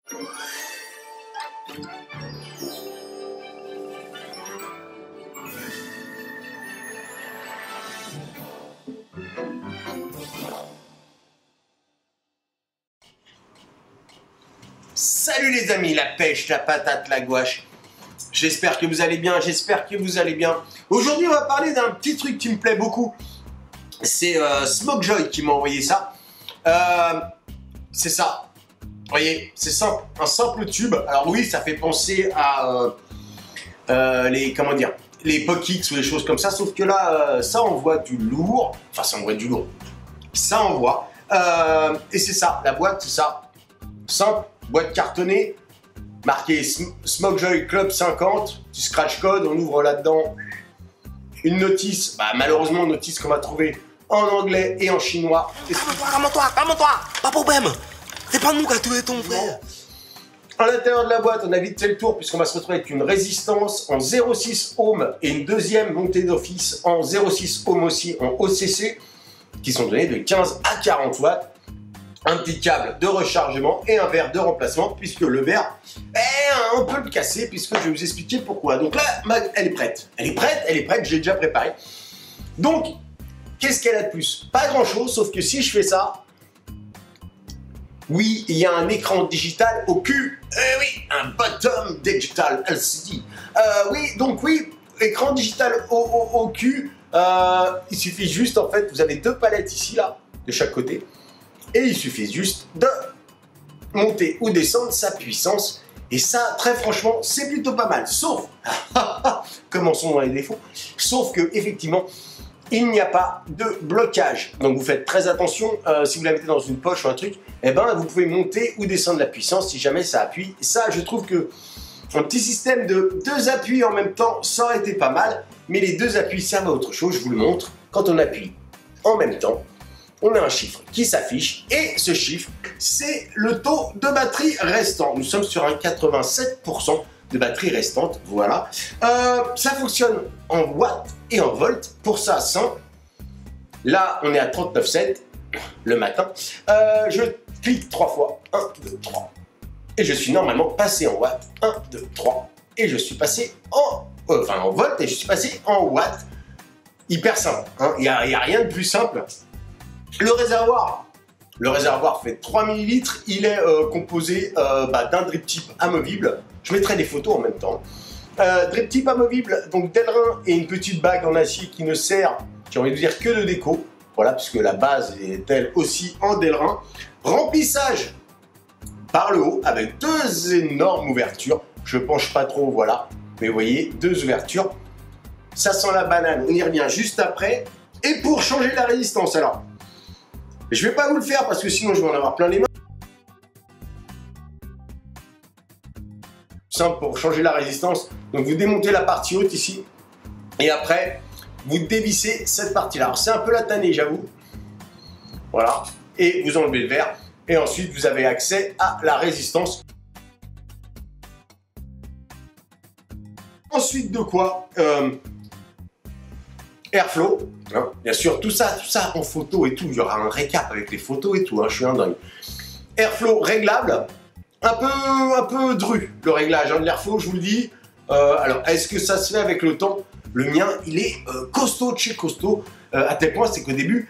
Salut les amis, la pêche, la patate, la gouache. J'espère que vous allez bien, j'espère que vous allez bien. Aujourd'hui, on va parler d'un petit truc qui me plaît beaucoup. C'est Smokejoy qui m'a envoyé ça. C'est ça. Vous voyez, c'est simple, un simple tube. Alors oui, ça fait penser à les Pockets ou des choses comme ça. Sauf que là, ça envoie du lourd. Enfin, ça envoie du lourd. Ça envoie. Et c'est ça, la boîte, c'est ça. Simple, boîte cartonnée, marqué Smokejoy Club 50, du scratch code, on ouvre là-dedans une notice, malheureusement notice qu'on va trouver en anglais et en chinois. Calme-toi, pas de problème. C'est pas nous qui a tué ton frère. À l'intérieur de la boîte, on a vite fait le tour puisqu'on va se retrouver avec une résistance en 0,6 ohm et une deuxième montée d'office en 0,6 ohm aussi en OCC qui sont donnés de 15 à 40 watts. Un petit câble de rechargement et un verre de remplacement puisque le verre est un peu le cassé puisque je vais vous expliquer pourquoi. Donc là, elle est prête. Elle est prête, j'ai déjà préparé. Donc, qu'est-ce qu'elle a de plus? Pas grand-chose, sauf que si je fais ça, oui, il y a un écran digital au cul. Oui, un bottom digital LCD. Oui, écran digital au cul. Il suffit juste, en fait, vous avez deux palettes ici, là, de chaque côté. Et il suffit juste de monter ou descendre sa puissance. Et ça, très franchement, c'est plutôt pas mal. Sauf, commençons dans les défauts, sauf que effectivement, il n'y a pas de blocage. Donc vous faites très attention, si vous la mettez dans une poche ou un truc, vous pouvez monter ou descendre la puissance si jamais ça appuie. Ça, je trouve que un petit système de deux appuis en même temps, ça aurait été pas mal. Mais les deux appuis servent à autre chose, je vous le montre. Quand on appuie en même temps, on a un chiffre qui s'affiche et ce chiffre, c'est le taux de batterie restant. Nous sommes sur un 87% de batterie restante, voilà. Ça fonctionne en watts et en volts. Pour ça, 100. Là, on est à 39,7 le matin. Je clique 3 fois. 1, 2, 3. Et je suis normalement passé en watts. 1, 2, 3. Et je suis passé en volts et je suis passé en watts. Hyper simple. Il n'y a rien de plus simple. Le réservoir fait 3 ml, il est composé d'un drip tip amovible. Je mettrai des photos en même temps. Drip tip amovible, donc d'ailerin et une petite bague en acier qui ne sert, j'ai envie de dire, que de déco. Voilà, puisque la base est elle aussi en d'ailerin. Remplissage par le haut avec deux énormes ouvertures. Je penche pas trop, voilà. Mais vous voyez, deux ouvertures. Ça sent la banane, on y revient juste après. Et pour changer la résistance, alors... je vais pas vous le faire parce que sinon je vais en avoir plein les mains. Simple pour changer la résistance. Donc vous démontez la partie haute ici. Et après, vous dévissez cette partie-là. Alors c'est un peu la tannée, j'avoue. Voilà. Et vous enlevez le verre. Et ensuite, vous avez accès à la résistance. Ensuite de quoi Airflow, hein, bien sûr, tout ça en photo et tout, il y aura un récap avec les photos et tout, hein, je suis un dingue. Airflow réglable, un peu dru le réglage de l'Airflow, je vous le dis. Alors, est-ce que ça se fait avec le temps? Le mien, il est costaud de chez costaud, à tel point, c'est qu'au début,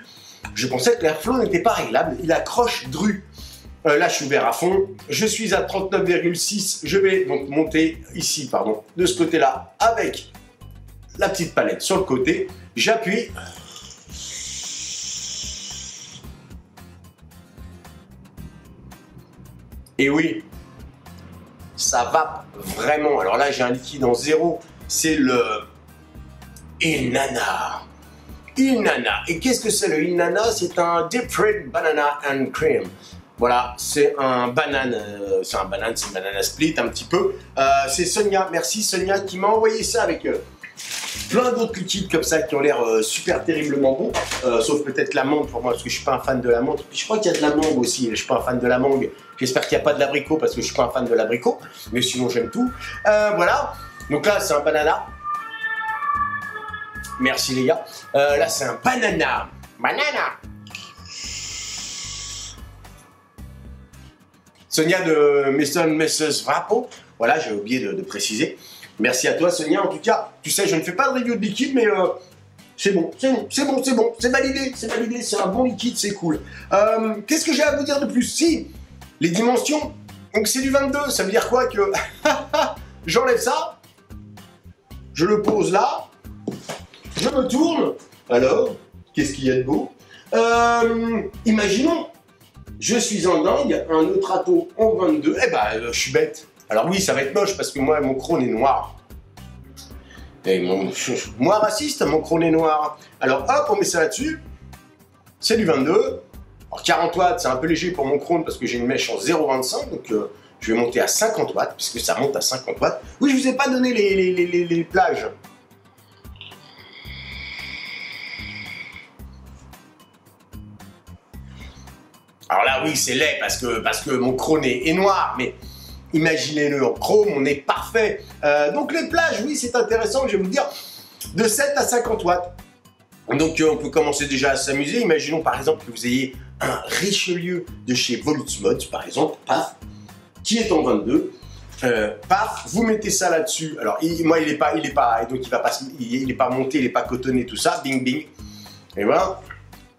je pensais que l'Airflow n'était pas réglable, il accroche dru. Là, je suis ouvert à fond, je suis à 39,6, je vais donc monter ici, de ce côté-là, avec la petite palette sur le côté. J'appuie. Et oui, ça va vraiment. Alors là, j'ai un liquide en 0. C'est le Inanna. Inanna. Et qu'est-ce que c'est le Inanna? C'est un Deep Fried Banana and Cream. Voilà, c'est un banane, c'est une banana split un petit peu. C'est Sonia, merci Sonia qui m'a envoyé ça avec plein d'autres liquides comme ça qui ont l'air super terriblement bons, sauf peut-être la mangue pour moi parce que je suis pas un fan de la mangue. Puis je crois qu'il y a de la mangue aussi, je suis pas un fan de la mangue. J'espère qu'il n'y a pas de l'abricot parce que je suis pas un fan de l'abricot, mais sinon j'aime tout. Voilà, donc là c'est un banana. Merci les gars. Là c'est un banana. Sonia de Mason Messrs Vapo. Voilà, j'ai oublié de préciser. Merci à toi, Sonia. En tout cas, tu sais, je ne fais pas de review de liquide, mais c'est bon, c'est validé, c'est un bon liquide, c'est cool. Qu'est-ce que j'ai à vous dire de plus? Si, les dimensions, donc c'est du 22, ça veut dire quoi que j'enlève ça, je le pose là, je me tourne, alors, qu'est-ce qu'il y a de beau? Imaginons, je suis en dingue, un Neutrato en 22, eh ben, je suis bête. Alors oui, ça va être moche parce que moi, mon crâne est noir. Et moi, raciste, mon crâne est noir. Alors hop, on met ça là-dessus. C'est du 22. Alors 40 watts, c'est un peu léger pour mon crâne parce que j'ai une mèche en 0,25. Donc je vais monter à 50 watts puisque ça monte à 50 watts. Oui, je vous ai pas donné les plages. Alors là, oui, c'est laid parce que mon crâne est noir, mais imaginez-le en chrome, on est parfait. Donc les plages, oui, c'est intéressant, je vais vous dire, de 7 à 50 watts. Donc on peut commencer déjà à s'amuser. Imaginons par exemple que vous ayez un Richelieu de chez Volutsmod, par exemple, paf, qui est en 22. Paf, vous mettez ça là-dessus. Alors moi, il est pas, donc il est pas monté, il est pas cotonné, tout ça. Bing bing. Et voilà,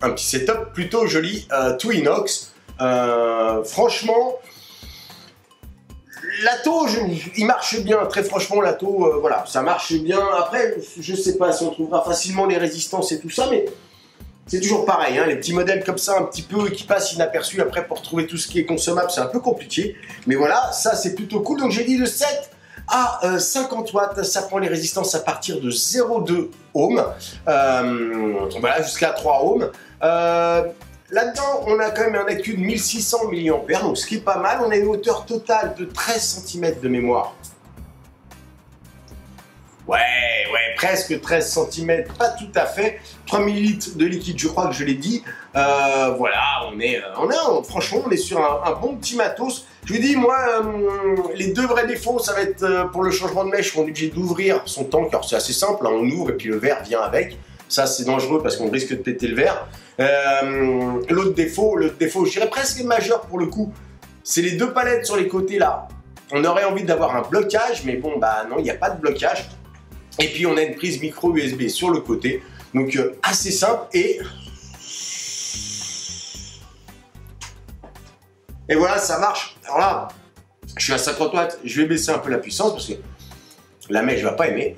un petit setup plutôt joli, tout inox. Franchement. L'atto, il marche bien, très franchement, l'atto, voilà, ça marche bien. Après, je sais pas si on trouvera facilement les résistances et tout ça, mais c'est toujours pareil, hein, les petits modèles comme ça, un petit peu, qui passent inaperçus, après, pour trouver tout ce qui est consommable, c'est un peu compliqué. Mais voilà, ça, c'est plutôt cool. Donc, j'ai dit de 7 à 50 watts, ça prend les résistances à partir de 0,2 ohms, voilà, jusqu'à 3 ohms. Là-dedans, on a quand même un accu de 1600 mAh, donc ce qui est pas mal. On a une hauteur totale de 13 cm de mémoire. Ouais, presque 13 cm, pas tout à fait. 3 ml de liquide, je crois que je l'ai dit. Voilà, franchement, on est sur un bon petit matos. Je vous dis, moi, les deux vrais défauts, ça va être pour le changement de mèche, on est obligé d'ouvrir son tank. Alors c'est assez simple, hein, on ouvre et puis le verre vient avec. Ça, c'est dangereux parce qu'on risque de péter le verre. L'autre défaut, je dirais presque majeur pour le coup, c'est les deux palettes sur les côtés là. On aurait envie d'avoir un blocage, mais bon, bah non, il n'y a pas de blocage. Et puis, on a une prise micro USB sur le côté. Donc, assez simple et voilà, ça marche. Alors là, je suis à 50 watts, je vais baisser un peu la puissance parce que la mèche ne va pas aimer.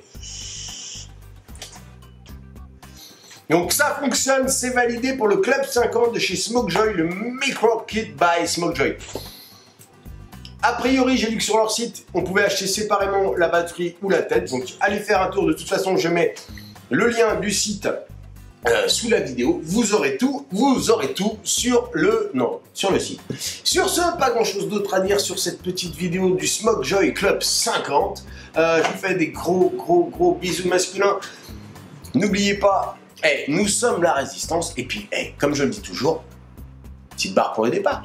Donc ça fonctionne, c'est validé pour le Club 50 de chez Smokejoy, le Micro Kit by Smokejoy. A priori, j'ai vu que sur leur site, on pouvait acheter séparément la batterie ou la tête. Donc allez faire un tour, de toute façon, je mets le lien du site sous la vidéo. Vous aurez tout sur le site. Sur ce, pas grand chose d'autre à dire sur cette petite vidéo du Smokejoy Club 50. Je vous fais des gros bisous masculins. N'oubliez pas, nous sommes la résistance. Et puis, comme je le dis toujours, petite barre pour le départ.